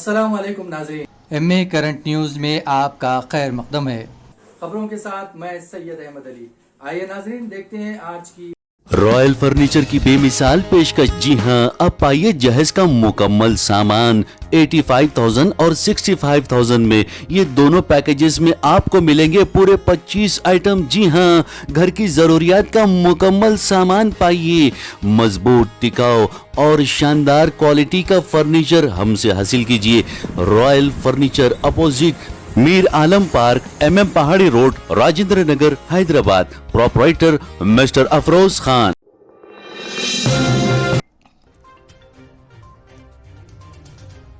अस्सलाम वालेकुम नाज़रीन। एमए करंट न्यूज़ में आपका खैर मकदम है। खबरों के साथ मैं सैयद अहमद अली। आइए नाज़रीन देखते हैं आज की रॉयल फर्नीचर की बेमिसाल पेशकश। जी हां, अब पाइए जहेज का मुकम्मल सामान 85,000 और 65,000 में। ये दोनों पैकेजेस में आपको मिलेंगे पूरे 25 आइटम। जी हां, घर की जरूरियात का मुकम्मल सामान पाइए। मजबूत, टिकाऊ और शानदार क्वालिटी का फर्नीचर हमसे हासिल कीजिए। Royal furniture, opposite Mir Alam park, MM Pahadi road, Rajendra Nagar, Hyderabad. Proprietor mister Afroz Khan.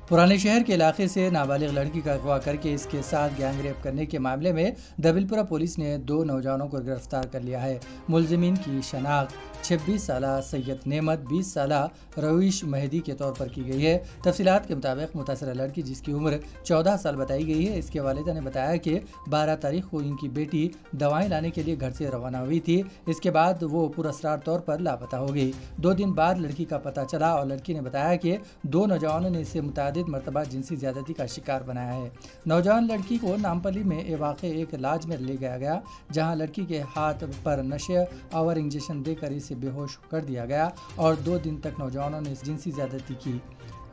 पुराने शहर के इलाके से नाबालिग लड़की का अगवा करके इसके साथ गैंग रेप करने के मामले में दबिलपुरा पुलिस ने 2 नौजवानों को गिरफ्तार कर लिया है। मुलजिमीन की शनाख्त 26 साला सैयद नेमत, 20 साला रवीश मेहदी के तौर पर की गई है। तफसीलात के मुताबिक मुतासरा लड़की, जिसकी उम्र 14 साल बताई गई है, इसके वालिदा ने बताया कि 12 तारीख को इनकी बेटी दवाएं लाने के लिए घर से रवाना हुई थी। इसके बाद वो पुरअसरार तौर पर लापता हो गई। 2 दिन बाद लड़की का पता चला और लड़की ने बताया कि 2 नौजवानों ने इसे मुतादिद मरतबा जिनसी ज्यादती का शिकार बनाया है। नौजवान लड़की को नामपल्ली में वाक़े एक इलाज में ले गया गया, जहां लड़की के हाथ पर नशे आवर इंजेक्शन देकर इसे बेहोश कर दिया गया और 2 दिन तक नौजवानों ने जिनसी ज्यादती की।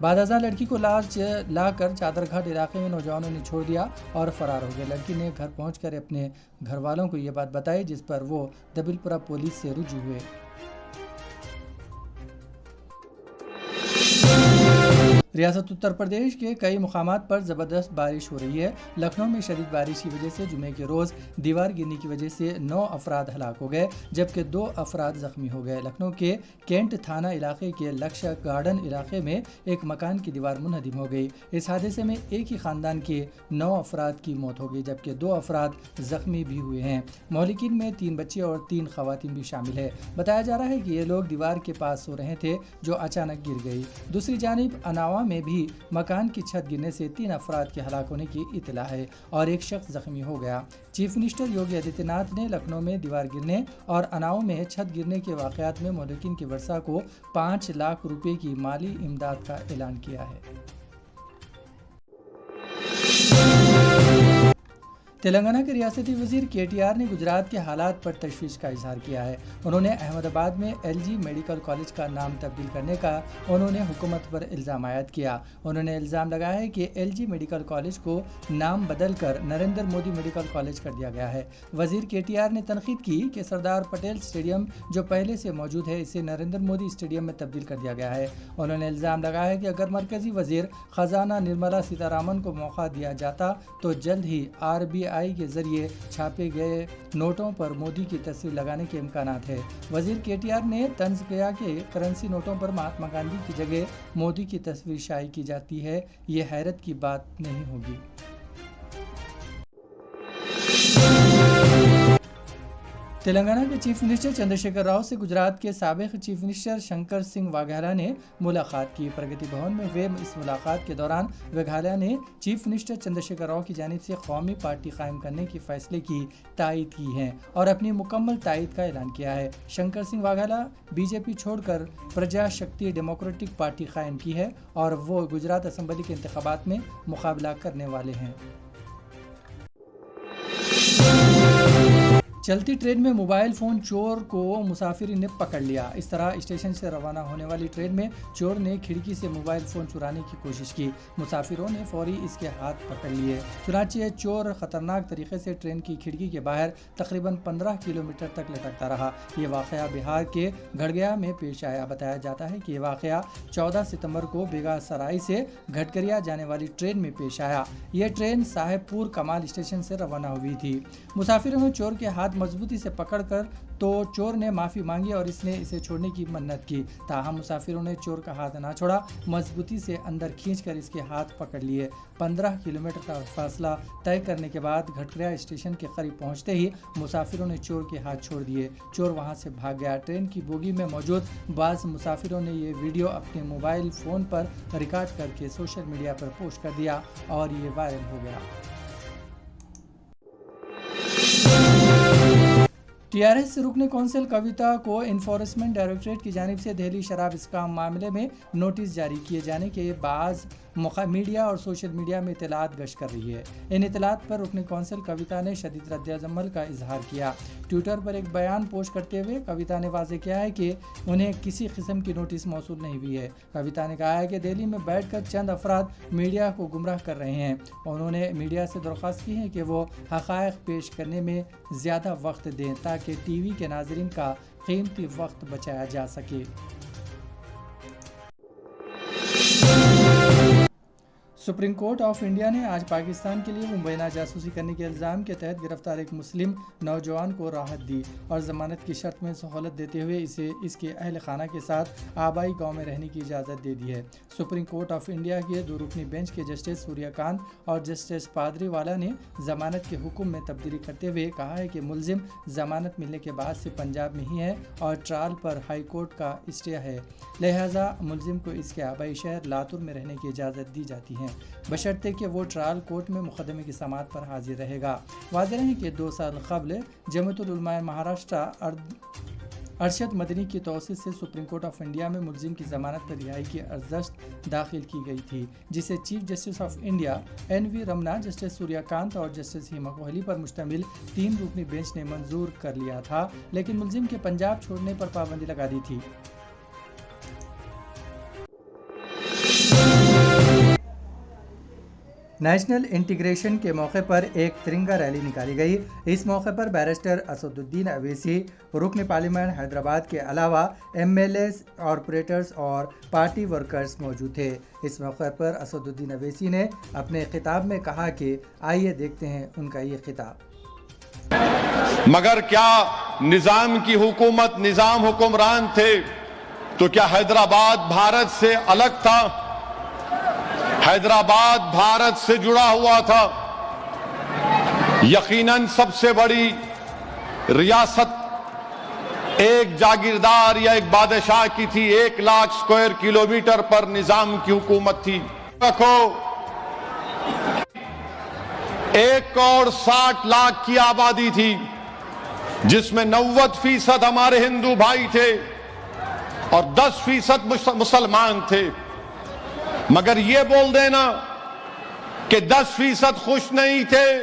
बाद अज़ां लड़की को लाकर चादरघाट इलाके में नौजवानों ने छोड़ दिया और फरार हो गए। लड़की ने घर पहुंचकर अपने घर वालों को ये बात बताई, जिस पर वो दबिलपुरा पुलिस से रुजू हुए। रियासत उत्तर प्रदेश के कई मुकामात पर ज़बरदस्त बारिश हो रही है। लखनऊ में शदीद बारिश की वजह से जुमे के रोज़ दीवार गिरने की वजह से 9 अफराद हलाक हो गए, जबकि 2 अफराद ज़ख्मी हो गए। लखनऊ के कैंट थाना इलाके के लक्ष्य गार्डन इलाके में एक मकान की दीवार मुनहदिम हो गई। इस हादसे में एक ही ख़ानदान के 9 अफराद की मौत हो गई, जबकि 2 अफराद ज़ख्मी भी हुए हैं। मौलिकीन में 3 बच्चे और 3 खवातीन भी शामिल है। बताया जा रहा है कि ये लोग दीवार के पास सो रहे थे जो अचानक गिर गई। दूसरी जानिब अनावा में भी मकान की छत गिरने से 3 अफराद के हलाक होने की इतला है और एक शख्स जख्मी हो गया। चीफ मिनिस्टर योगी आदित्यनाथ ने लखनऊ में दीवार गिरने और अनाव में छत गिरने के वाक़यात में मौलिकीन की वर्षा को 5 लाख रुपए की माली इमदाद का ऐलान किया है। तेलंगाना के रियासती वजीर KTR ने गुजरात के हालात पर तशवीश का इजहार किया है। उन्होंने अहमदाबाद में LG मेडिकल कॉलेज का नाम तब्दील करने का हुकूमत पर इल्ज़ाम आयद किया। उन्होंने इल्ज़ाम लगाया है कि LG मेडिकल कॉलेज को नाम बदल कर नरेंद्र मोदी मेडिकल कॉलेज कर दिया गया है। वजीर KTR ने तनकीद की कि सरदार पटेल स्टेडियम जो पहले से मौजूद है, इसे नरेंद्र मोदी स्टेडियम में तब्दील कर दिया गया है। उन्होंने इल्ज़ाम लगाया है कि अगर मरकजी वजीर ख़जाना निर्मला सीतारामन को मौका दिया जाता तो जल्द ही RBI के जरिए छापे गए नोटों पर मोदी की तस्वीर लगाने के इम्कानात है। वजीर KTR ने तंज किया कि करेंसी नोटों पर महात्मा गांधी की जगह मोदी की तस्वीर शाये की जाती है, ये हैरत की बात नहीं होगी। तेलंगाना के चीफ मिनिस्टर चंद्रशेखर राव से गुजरात के साबिक चीफ मिनिस्टर शंकर सिंह वाघेला ने मुलाकात की। प्रगति भवन में हुए इस मुलाकात के दौरान वाघेला ने चीफ मिनिस्टर चंद्रशेखर राव की जानिब से कौमी पार्टी कायम करने के फैसले की तायद की है और अपनी मुकम्मल तायद का ऐलान किया है। शंकर सिंह वाघेला BJP छोड़कर प्रजा शक्ति डेमोक्रेटिक पार्टी कायम की है और वो गुजरात असम्बली के इंतखाबात में मुकाबला करने वाले हैं। चलती ट्रेन में मोबाइल फ़ोन चोर को मुसाफिर ने पकड़ लिया। इस तरह स्टेशन से रवाना होने वाली ट्रेन में चोर ने खिड़की से मोबाइल फ़ोन चुराने की कोशिश की। मुसाफिरों ने फौरी इसके हाथ पकड़ लिए। चुनांचे चोर ख़तरनाक तरीके से ट्रेन की खिड़की के बाहर तकरीबन 15 किलोमीटर तक लटकता रहा। ये वाक़या बिहार के गड़गया में पेश आया। बताया जाता है कि ये वाक़या 14 सितंबर को बेगासराय से घटकरिया जाने वाली ट्रेन में पेश आया। यह ट्रेन साहेबपुर कमाल स्टेशन से रवाना हुई थी। मुसाफिरों ने चोर के हाथ मजबूती से पकड़कर तो चोर ने माफ़ी मांगी और इसने इसे छोड़ने की मन्नत की। ताहम मुसाफिरों ने चोर का हाथ ना छोड़ा, मजबूती से अंदर खींचकर इसके हाथ पकड़ लिए। 15 किलोमीटर का फासला तय करने के बाद घटकरिया स्टेशन के करीब पहुंचते ही मुसाफिरों ने चोर के हाथ छोड़ दिए। चोर वहां से भाग गया। ट्रेन की बोगी में मौजूद बाज़ मुसाफिरों ने ये वीडियो अपने मोबाइल फ़ोन पर रिकॉर्ड करके सोशल मीडिया पर पोस्ट कर दिया और ये वायरल हो गया। टीआरएस रुकने कौंसिल कविता को इन्फोर्समेंट डायरेक्टरेट की जानिब से दिल्ली शराब स्काम मामले में नोटिस जारी किए जाने के बाद मीडिया और सोशल मीडिया में इतलात गश्त कर रही है। इन इतलात पर रुकने कौंसिल कविता ने शदीद रद्द-ए-अमल का इजहार किया। ट्विटर पर एक बयान पोस्ट करते हुए कविता ने वाज़ेह किया है कि उन्हें किसी किस्म की नोटिस मौसूल नहीं हुई है। कविता ने कहा है कि दिल्ली में बैठकर चंद अफराद मीडिया को गुमराह कर रहे हैं। उन्होंने मीडिया से दरख्वास्त की है कि वो हक़ाइक़ पेश करने में ज़्यादा वक्त दें ताकि टीवी के नाज़रीन का कीमती वक्त बचाया जा सके। सुप्रीम कोर्ट ऑफ इंडिया ने आज पाकिस्तान के लिए मुबैना जासूसी करने के इल्ज़ाम के तहत गिरफ्तार एक मुस्लिम नौजवान को राहत दी और ज़मानत की शर्त में सहूलत देते हुए इसे इसके अहल खाना के साथ आबाई गांव में रहने की इजाज़त दे दी है। सुप्रीम कोर्ट ऑफ इंडिया के 2 रुकनी बेंच के जस्टिस सूर्यकांत और जस्टिस पादरीवाला ने ज़मानत के हुक्म में तब्दीली करते हुए कहा है कि मुलजिम ज़मानत मिलने के बाद से पंजाब में ही है और ट्रायल पर हाई कोर्ट का स्टे है, लिहाजा मुलजिम को इसके आबाई शहर लातूर में रहने की इजाज़त दी जाती है बशर्ते कि वो ट्रायल कोर्ट में मुकदमे की समाअत पर हाजिर रहेगा। वाज़ेह है कि 2 साल कबल जमीयतुल उलमा महाराष्ट्र अरशद मदनी की तौसीत से सुप्रीम कोर्ट ऑफ इंडिया में मुलजिम की ज़मानत पर रिहाई की अर्ज़श दाखिल की गई थी, जिसे chief justice of India NV Ramana, justice Suryakant और जस्टिस हिमा कोहली पर मुश्तमिल 3 रुकनी बेंच ने मंजूर कर लिया था, लेकिन मुलजिम के पंजाब छोड़ने पर पाबंदी लगा दी थी। नेशनल इंटीग्रेशन के मौके पर एक तिरंगा रैली निकाली गई। इस मौके पर बैरिस्टर असदुद्दीन अवैसी, रुकन पार्लियामेंट हैदराबाद के अलावा MLAs, कॉरपोरेटर्स और पार्टी वर्कर्स मौजूद थे। इस मौके पर असदुद्दीन अवैसी ने अपने खिताब में कहा कि आइए देखते हैं उनका ये खिताब। मगर क्या निजाम की हुकूमत, निजाम हुक्मरान थे तो क्या हैदराबाद भारत से अलग था? हैदराबाद भारत से जुड़ा हुआ था। यकीनन सबसे बड़ी रियासत एक जागीरदार या एक बादशाह की थी। 1 लाख स्क्वायर किलोमीटर पर निजाम की हुकूमत थी। रखो 1,60,00,000 की आबादी थी, जिसमें 90% हमारे हिंदू भाई थे और 10% मुसलमान थे। मगर ये बोल देना कि 10% खुश नहीं थे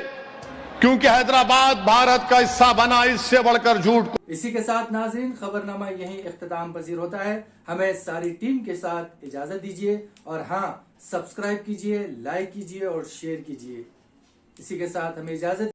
क्योंकि हैदराबाद भारत का हिस्सा बना, इससे बढ़कर झूठ। इसी के साथ नाज़रीन खबरनामा यहीं इख्तिताम पजीर होता है। हमें सारी टीम के साथ इजाजत दीजिए और हाँ, सब्सक्राइब कीजिए, लाइक कीजिए और शेयर कीजिए। इसी के साथ हमें इजाजत।